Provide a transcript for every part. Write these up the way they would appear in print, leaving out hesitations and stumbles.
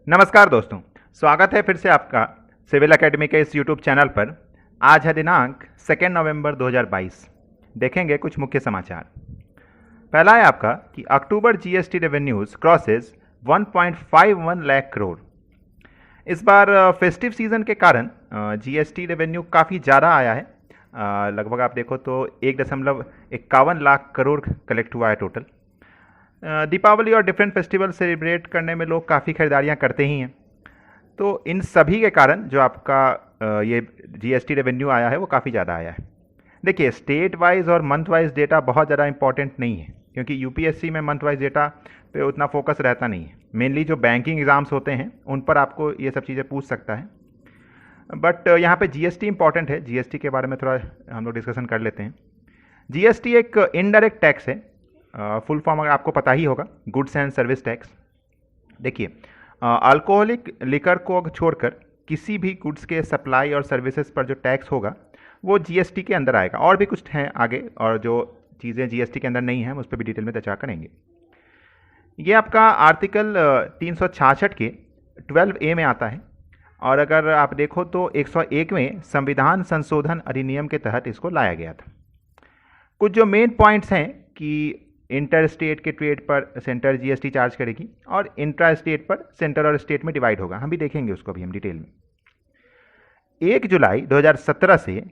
नमस्कार दोस्तों, स्वागत है फिर से आपका सिविल एकेडमी के इस यूट्यूब चैनल पर। आज है दिनांक 2 नवंबर 2022। देखेंगे कुछ मुख्य समाचार। पहला है आपका कि October GST revenues crosses 1.51 lakh crore. इस बार फेस्टिव सीजन के कारण जीएसटी रेवेन्यू काफ़ी ज़्यादा आया है। लगभग आप देखो तो 1.51 लाख करोड़ कलेक्ट हुआ है टोटल। दीपावली और डिफरेंट फेस्टिवल सेलिब्रेट करने में लोग काफ़ी खरीदारियां करते ही हैं, तो इन सभी के कारण जो आपका ये जीएसटी रेवेन्यू आया है वो काफ़ी ज़्यादा आया है। देखिए, स्टेट वाइज और मंथ वाइज डेटा बहुत ज़्यादा इंपॉर्टेंट नहीं है, क्योंकि यूपीएससी में मंथ वाइज डेटा पे उतना फोकस रहता नहीं है। मेनली जो बैंकिंग एग्ज़ाम्स होते हैं उन पर आपको ये सब चीज़ें पूछ सकता है, बट यहाँ पे जीएसटी इंपॉर्टेंट है। जीएसटी के बारे में थोड़ा हम लोग डिस्कशन कर लेते हैं। जीएसटी एक इनडायरेक्ट टैक्स है। फुल फॉर्म अगर आपको पता ही होगा, गुड्स एंड सर्विस टैक्स। देखिए, अल्कोहलिक लिकर को छोड़कर किसी भी गुड्स के सप्लाई और सर्विसेज पर जो टैक्स होगा वो जीएसटी के अंदर आएगा। और भी कुछ हैं आगे, और जो चीज़ें जीएसटी के अंदर नहीं हैं हम उस पर भी डिटेल में चर्चा करेंगे। ये आपका आर्टिकल 366 के 12A में आता है, और अगर आप देखो तो 101 में संविधान संशोधन अधिनियम के तहत इसको लाया गया था। कुछ जो मेन पॉइंट्स हैं कि इंटर स्टेट के ट्रेड पर सेंटर जीएसटी चार्ज करेगी और इंट्रा स्टेट पर सेंटर और स्टेट में डिवाइड होगा। हम भी देखेंगे उसको भी हम डिटेल में। 1 जुलाई 2017 से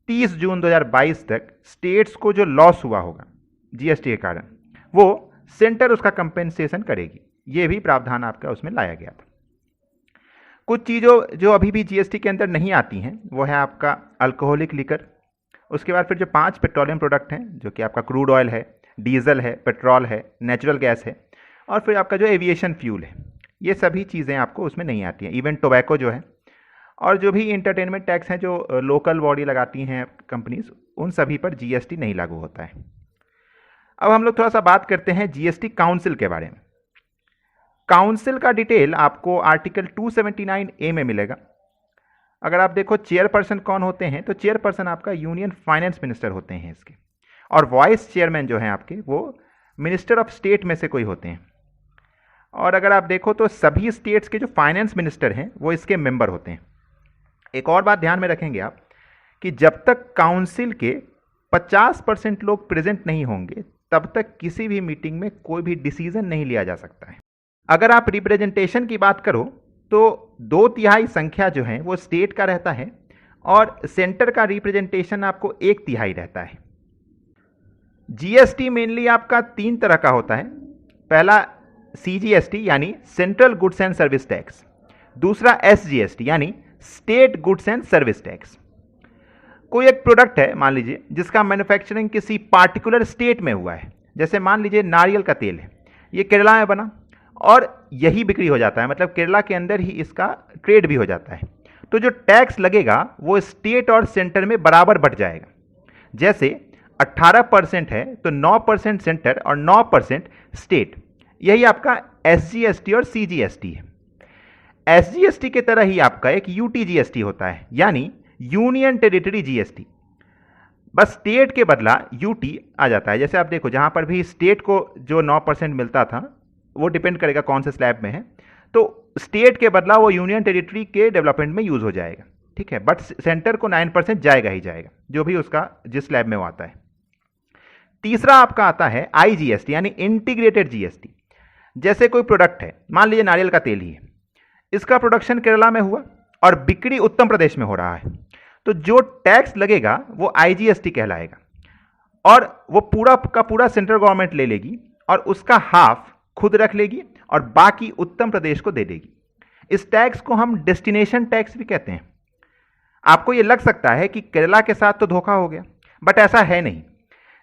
30 जून 2022 तक स्टेट्स को जो लॉस हुआ होगा जीएसटी के कारण, वो सेंटर उसका कंपेंसेशन करेगी। ये भी प्रावधान आपका उसमें लाया गया था। कुछ चीज़ों जो अभी भी जीएसटी के अंदर नहीं आती हैं वो है आपका अल्कोहलिक लिकर। उसके बाद फिर जो 5 पेट्रोलियम प्रोडक्ट हैं, जो कि आपका क्रूड ऑयल है, डीजल है, पेट्रोल है, नेचुरल गैस है, और फिर आपका जो एविएशन फ्यूल है, ये सभी चीज़ें आपको उसमें नहीं आती हैं। इवन टोबैको जो है, और जो भी इंटरटेनमेंट टैक्स हैं जो लोकल बॉडी लगाती हैं कंपनीज, उन सभी पर जीएसटी नहीं लागू होता है। अब हम लोग थोड़ा सा बात करते हैं जीएसटी काउंसिल के बारे में। काउंसिल का डिटेल आपको आर्टिकल 279A में मिलेगा। अगर आप देखो चेयरपर्सन कौन होते हैं, तो चेयरपर्सन आपका यूनियन फाइनेंस मिनिस्टर होते हैं इसके, और वाइस चेयरमैन जो हैं आपके वो मिनिस्टर ऑफ स्टेट में से कोई होते हैं। और अगर आप देखो तो सभी स्टेट्स के जो फाइनेंस मिनिस्टर हैं वो इसके मेंबर होते हैं। एक और बात ध्यान में रखेंगे आप कि जब तक काउंसिल के 50% लोग प्रेजेंट नहीं होंगे तब तक किसी भी मीटिंग में कोई भी डिसीजन नहीं लिया जा सकता है। अगर आप रिप्रेजेंटेशन की बात करो तो 2/3 संख्या जो है वो स्टेट का रहता है, और सेंटर का रिप्रेजेंटेशन आपको 1/3 रहता है। जीएसटी मेनली आपका 3 तरह का होता है। पहला सीजीएसटी यानी central goods and service tax, दूसरा एसजीएसटी यानी state goods and service tax. कोई एक प्रोडक्ट है मान लीजिए जिसका मैन्युफैक्चरिंग किसी पार्टिकुलर स्टेट में हुआ है, जैसे मान लीजिए नारियल का तेल है, ये केरला में बना और यही बिक्री हो जाता है, मतलब केरला के अंदर ही इसका ट्रेड भी हो जाता है, तो जो टैक्स लगेगा वो स्टेट और सेंटर में बराबर बट जाएगा। जैसे 18% है तो 9% सेंटर और 9% स्टेट। यही आपका एसजीएसटी और सीजीएसटी है। एसजीएसटी के तरह ही आपका एक यूटीजीएसटी होता है, यानी यूनियन टेरिटरी जीएसटी, बस स्टेट के बदला यूटी आ जाता है। जैसे आप देखो जहां पर भी स्टेट को जो 9% मिलता था, वो डिपेंड करेगा कौन से स्लैब में है, तो स्टेट के बदला वो यूनियन टेरिटरी के डेवलपमेंट में यूज हो जाएगा, ठीक है। बट सेंटर को 9% जाएगा ही जाएगा, जो भी उसका जिस स्लैब में वो आता है। तीसरा आपका आता है आईजीएसटी यानी इंटीग्रेटेड जीएसटी। जैसे कोई प्रोडक्ट है, मान लीजिए नारियल का तेल ही है, इसका प्रोडक्शन केरला में हुआ और बिक्री उत्तर प्रदेश में हो रहा है, तो जो टैक्स लगेगा वो आईजीएसटी कहलाएगा, और वो पूरा का पूरा सेंट्रल गवर्नमेंट ले लेगी और उसका हाफ खुद रख लेगी और बाकी उत्तर प्रदेश को दे देगी। इस टैक्स को हम डेस्टिनेशन टैक्स भी कहते हैं। आपको ये लग सकता है कि केरला के साथ तो धोखा हो गया, बट ऐसा है नहीं।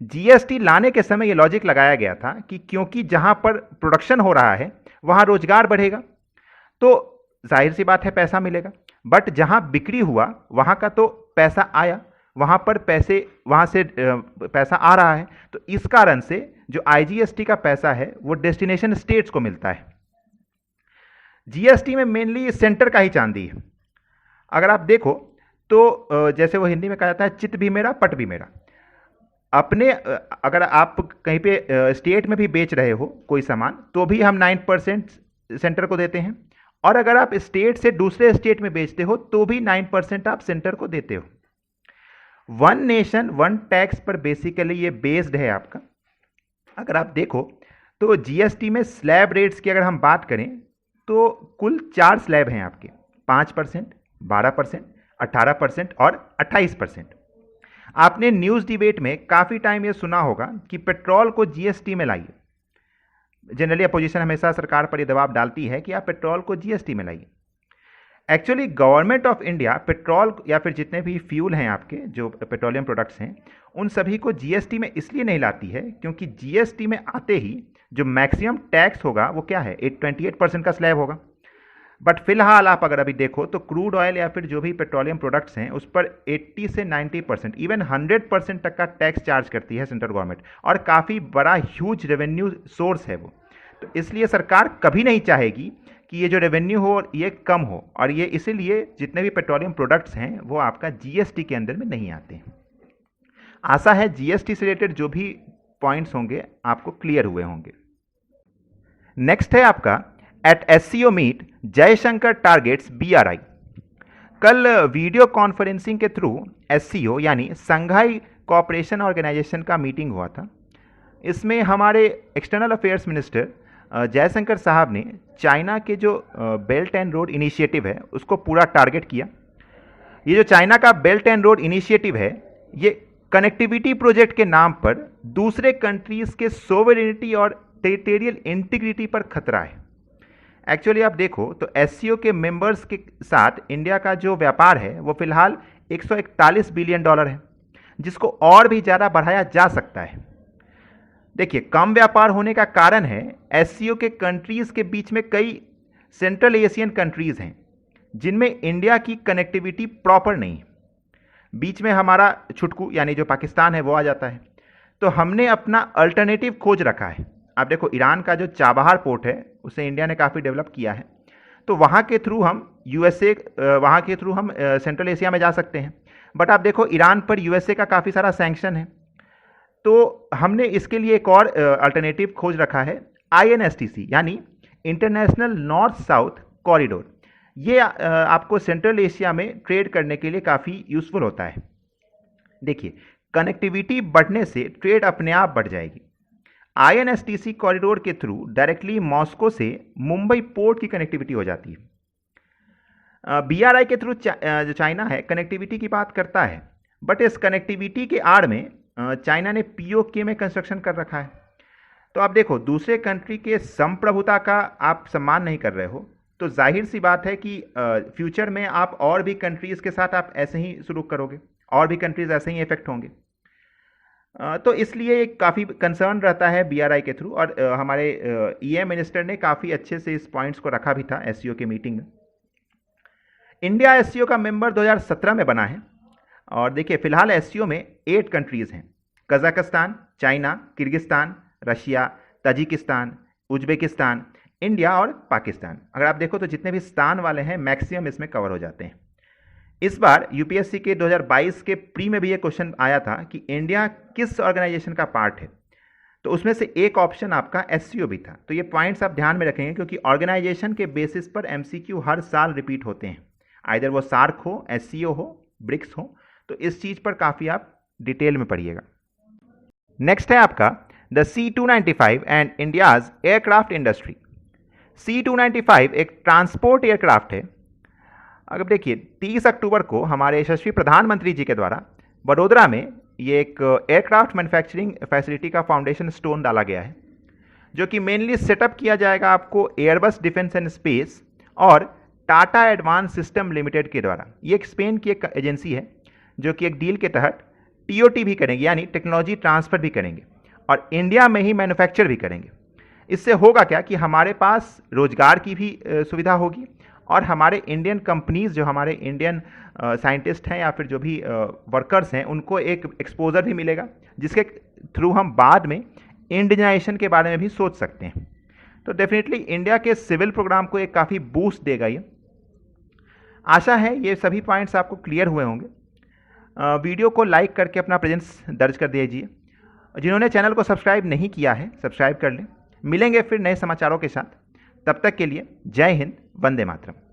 जीएसटी लाने के समय ये लॉजिक लगाया गया था कि क्योंकि जहां पर प्रोडक्शन हो रहा है वहां रोजगार बढ़ेगा, तो जाहिर सी बात है पैसा मिलेगा, बट जहां बिक्री हुआ वहां का तो पैसा आया, वहां पर वहां से पैसा आ रहा है, तो इस कारण से जो आईजीएसटी का पैसा है वो डेस्टिनेशन स्टेट्स को मिलता है। जीएसटी में मेनली सेंटर का ही चांदी है। अगर आप देखो तो जैसे वो हिंदी में कहा जाता है, चित भी मेरा पट भी मेरा। अपने अगर आप कहीं पे स्टेट में भी बेच रहे हो कोई सामान, तो भी हम 9% सेंटर को देते हैं, और अगर आप स्टेट से दूसरे स्टेट में बेचते हो तो भी 9% आप सेंटर को देते हो। वन नेशन वन टैक्स पर बेसिकली ये बेस्ड है आपका। अगर आप देखो तो जीएसटी में स्लैब रेट्स की अगर हम बात करें तो कुल 4 स्लैब हैं आपके, 5%, 12%, 18% और 28%। आपने न्यूज़ डिबेट में काफ़ी टाइम ये सुना होगा कि पेट्रोल को जीएसटी में लाइए। जनरली अपोजिशन हमेशा सरकार पर ये दबाव डालती है कि आप पेट्रोल को जीएसटी में लाइए। Actually government of India petrol या फिर जितने भी फ्यूल हैं आपके जो पेट्रोलियम प्रोडक्ट्स हैं उन सभी को जीएसटी में इसलिए नहीं लाती है क्योंकि जीएसटी में आते ही जो मैक्सिमम टैक्स होगा वो क्या है, 28% का स्लैब होगा। बट फिलहाल आप अगर अभी देखो तो क्रूड ऑयल या फिर जो भी पेट्रोलियम प्रोडक्ट्स हैं उस पर 80 से 90%, इवन 100% तक का टैक्स चार्ज करती है सेंट्रल गवर्नमेंट, और काफ़ी बड़ा ह्यूज रेवेन्यू सोर्स है वो। तो इसलिए सरकार कभी नहीं चाहेगी कि ये जो रेवेन्यू हो ये कम हो, और ये इसीलिए जितने भी पेट्रोलियम प्रोडक्ट्स हैं वो आपका जीएसटी के अंदर में नहीं आते हैं। आशा है जीएसटी से रिलेटेड जो भी पॉइंट्स होंगे आपको क्लियर हुए होंगे। नेक्स्ट है आपका at SCO meet Jaishankar targets BRI. कल वीडियो कॉन्फ्रेंसिंग के थ्रू एससीओ यानी संघाई कोऑपरेशन ऑर्गेनाइजेशन का मीटिंग हुआ था। इसमें हमारे एक्सटर्नल अफेयर्स मिनिस्टर जयशंकर साहब ने चाइना के जो बेल्ट एंड रोड इनिशिएटिव है उसको पूरा टारगेट किया। ये जो चाइना का बेल्ट एंड रोड इनिशिएटिव है ये कनेक्टिविटी प्रोजेक्ट के नाम पर दूसरे कंट्रीज़ के सोवरेनिटी और टेरिटोरियल इंटीग्रिटी पर खतरा है। एक्चुअली आप देखो तो एससीओ के मेंबर्स के साथ इंडिया का जो व्यापार है वो फिलहाल 141 बिलियन डॉलर है, जिसको और भी ज़्यादा बढ़ाया जा सकता है। देखिए, कम व्यापार होने का कारण है एससीओ के कंट्रीज़ के बीच में कई सेंट्रल एशियन कंट्रीज़ हैं जिनमें इंडिया की कनेक्टिविटी प्रॉपर नहीं है। बीच में हमारा छुटकू यानी जो पाकिस्तान है वो आ जाता है, तो हमने अपना अल्टरनेटिव खोज रखा है। आप देखो ईरान का जो चाबहार पोर्ट है उसे इंडिया ने काफ़ी डेवलप किया है, तो वहाँ के थ्रू हम यूएसए, वहाँ के थ्रू हम सेंट्रल एशिया में जा सकते हैं। बट आप देखो ईरान पर यूएसए का काफ़ी सारा सैंक्शन है, तो हमने इसके लिए एक और अल्टरनेटिव खोज रखा है आईएनएसटीसी यानी इंटरनेशनल नॉर्थ साउथ कॉरिडोर। ये आपको सेंट्रल एशिया में ट्रेड करने के लिए काफ़ी यूज़फुल होता है। देखिए, कनेक्टिविटी बढ़ने से ट्रेड अपने आप बढ़ जाएगी। आईएनएसटीसी कॉरिडोर के थ्रू डायरेक्टली मॉस्को से मुंबई पोर्ट की कनेक्टिविटी हो जाती है। बीआरआई के थ्रू जो चाइना है कनेक्टिविटी की बात करता है, बट इस कनेक्टिविटी के आड़ में चाइना ने पीओके में कंस्ट्रक्शन कर रखा है। तो आप देखो दूसरे कंट्री के संप्रभुता का आप सम्मान नहीं कर रहे हो, तो जाहिर सी बात है कि फ्यूचर में आप और भी कंट्रीज़ के साथ आप ऐसे ही सलूक करोगे, और भी कंट्रीज़ ऐसे ही इफेक्ट होंगे। तो इसलिए काफ़ी कंसर्न रहता है बीआरआई के थ्रू, और हमारे ईएम मिनिस्टर ने काफ़ी अच्छे से इस पॉइंट्स को रखा भी था एससीओ के मीटिंग में। इंडिया एससीओ का मेंबर 2017 में बना है, और देखिए फिलहाल एससीओ में 8 कंट्रीज़ हैं: Kazakhstan, China, Kyrgyzstan, Russia, Tajikistan, Uzbekistan, India और पाकिस्तान। अगर आप देखो तो जितने भी स्थान वाले हैं मैक्सिमम इसमें कवर हो जाते हैं। इस बार यूपीएससी के 2022 के प्री में भी ये क्वेश्चन आया था कि इंडिया किस ऑर्गेनाइजेशन का पार्ट है, तो उसमें से एक ऑप्शन आपका एससीओ भी था। तो ये पॉइंट्स आप ध्यान में रखेंगे क्योंकि ऑर्गेनाइजेशन के बेसिस पर एमसीक्यू हर साल रिपीट होते हैं, आइदर वो सार्क हो, एससीओ हो, ब्रिक्स हो। तो इस चीज़ पर काफ़ी आप डिटेल में पढ़िएगा। नेक्स्ट है आपका the C295 and India's aircraft industry. C295 एक ट्रांसपोर्ट एयरक्राफ्ट है। अगर देखिए 30 अक्टूबर को हमारे यशस्वी प्रधानमंत्री जी के द्वारा वडोदरा में ये एक एयरक्राफ्ट मैन्युफैक्चरिंग फैसिलिटी का फाउंडेशन स्टोन डाला गया है, जो कि मेनली सेटअप किया जाएगा आपको एयरबस डिफेंस एंड स्पेस और टाटा एडवांस सिस्टम लिमिटेड के द्वारा। ये एक स्पेन की एक एजेंसी है जो कि एक डील के तहत टीओटी भी करेंगे यानी टेक्नोलॉजी ट्रांसफ़र भी करेंगे और इंडिया में ही मैन्युफैक्चर भी करेंगे। इससे होगा क्या कि हमारे पास रोजगार की भी सुविधा होगी और हमारे इंडियन कंपनीज़, जो हमारे इंडियन साइंटिस्ट हैं या फिर जो भी वर्कर्स हैं, उनको एक एक्सपोजर भी मिलेगा जिसके थ्रू हम बाद में इंडियनाइजेशन के बारे में भी सोच सकते हैं। तो डेफिनेटली इंडिया के सिविल प्रोग्राम को एक काफ़ी बूस्ट देगा ये। आशा है ये सभी पॉइंट्स आपको क्लियर हुए होंगे। वीडियो को लाइक करके अपना प्रेजेंस दर्ज कर दीजिए। जिन्होंने चैनल को सब्सक्राइब नहीं किया है सब्सक्राइब कर लें। मिलेंगे फिर नए समाचारों के साथ, तब तक के लिए जय हिंद, वंदे मातरम।